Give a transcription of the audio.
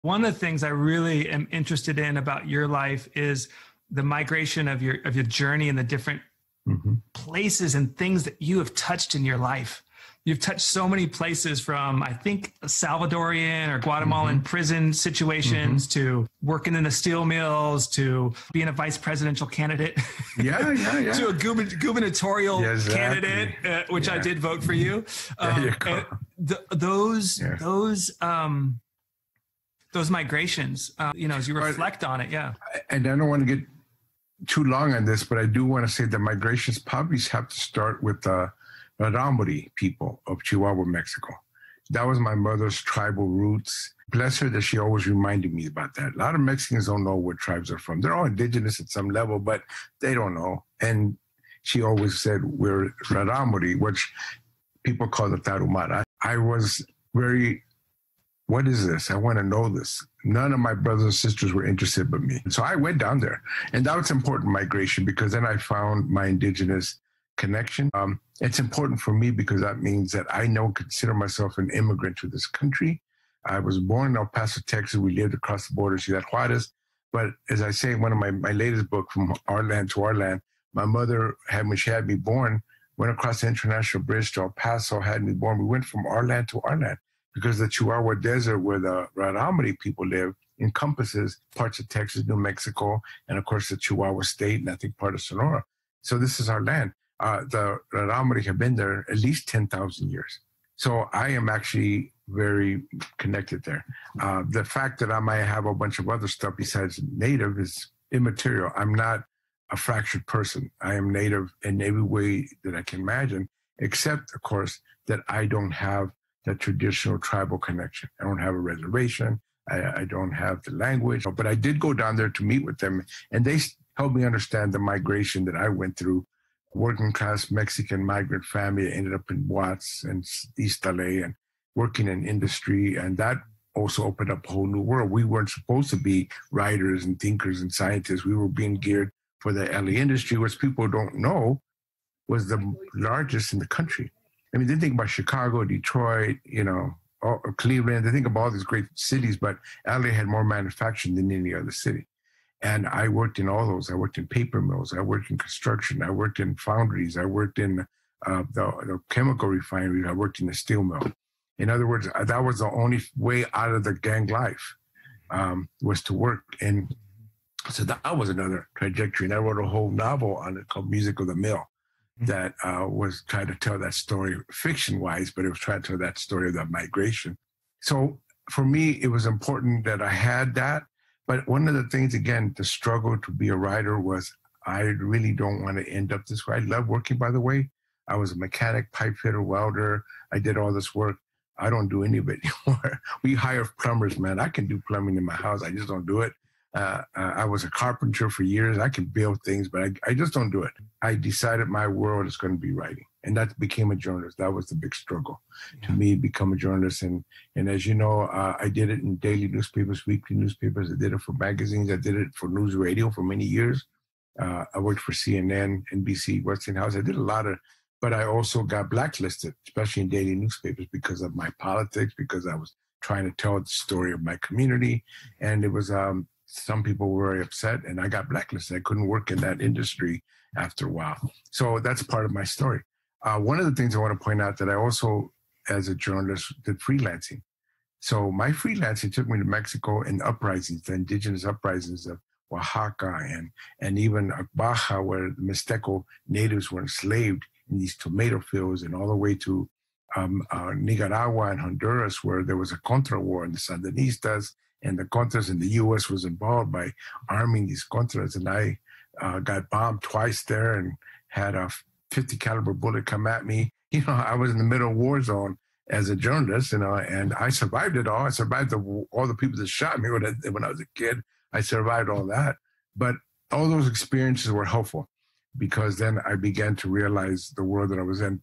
One of the things I really am interested in about your life is the migration of your journey and the different places and things that you have touched in your life. You've touched so many places, from, I think, Salvadorian or Guatemalan prison situations to working in the steel mills to being a vice presidential candidate to a gubernatorial candidate, which I did vote for you. Those migrations, as you reflect on it. And I don't want to get too long on this, but I do want to say that migrations probably have to start with the Rarámuri people of Chihuahua, Mexico. That was my mother's tribal roots. Bless her that she always reminded me about that. A lot of Mexicans don't know where tribes are from. They're all indigenous at some level, but they don't know. And she always said, we're Rarámuri, which people call the Tarahumara. I was very, what is this? I want to know this. None of my brothers and sisters were interested but me. So I went down there. And that was important migration, because then I found my indigenous connection. It's important for me because that means that I consider myself an immigrant to this country. I was born in El Paso, Texas. We lived across the border, Ciudad Juarez. But as I say in one of my latest books, From Our Land to Our Land, my mother, when she had me born, went across the international bridge to El Paso, had me born. We went from our land to our land because the Chihuahua Desert, where the Rarámuri people live, encompasses parts of Texas, New Mexico, and of course the Chihuahua State, and I think part of Sonora. So this is our land. The Rarámuri have been there at least 10,000 years. So I am actually very connected there. The fact that I might have a bunch of other stuff besides Native is immaterial. I'm not a fractured person. I am Native in every way that I can imagine, except, of course, that I don't have the traditional tribal connection. I don't have a reservation. I don't have the language. But I did go down there to meet with them, and they helped me understand the migration that I went through. Working class Mexican migrant family. I ended up in Watts and East LA and working in industry. And that also opened up a whole new world. We weren't supposed to be writers and thinkers and scientists. We were being geared for the LA industry, which people don't know was the largest in the country. I mean, they think about Chicago, Detroit, Cleveland. They think about all these great cities, but LA had more manufacturing than any other city. And I worked in all those. I worked in paper mills. I worked in construction. I worked in foundries. I worked in the chemical refinery. I worked in the steel mill. In other words, that was the only way out of the gang life, was to work. And so that was another trajectory. And I wrote a whole novel on it called Music of the Mill that was trying to tell that story fiction-wise, but it was trying to tell that story of that migration. So for me, it was important that I had that. But one of the things, again, the struggle to be a writer was I really don't want to end up this way. I love working, by the way. I was a mechanic, pipe fitter, welder. I did all this work. I don't do any of it anymore. We hire plumbers, man. I can do plumbing in my house. I just don't do it. I was a carpenter for years. I can build things, but I just don't do it. I decided my world is going to be writing. And that became a journalist. That was the big struggle to me, become a journalist. And as you know, I did it in daily newspapers, weekly newspapers. I did it for magazines. I did it for news radio for many years. I worked for CNN, NBC, Westinghouse. I did a lot of, but I also got blacklisted, especially in daily newspapers because of my politics, because I was trying to tell the story of my community. And it was, some people were very upset and I got blacklisted. I couldn't work in that industry after a while. So that's part of my story. One of the things I want to point out that I also, as a journalist, did freelancing. So my freelancing took me to Mexico and uprisings, the indigenous uprisings of Oaxaca and even Baja, where the Mixteco natives were enslaved in these tomato fields, and all the way to Nicaragua and Honduras, where there was a Contra war and the Sandinistas and the Contras, and the U.S. was involved by arming these Contras. And I got bombed twice there and had a 50 caliber bullet come at me. I was in the middle of war zone as a journalist, and I survived it all. I survived all the people that shot me when I was a kid. I survived all that. But all those experiences were helpful because then I began to realize the world that I was in.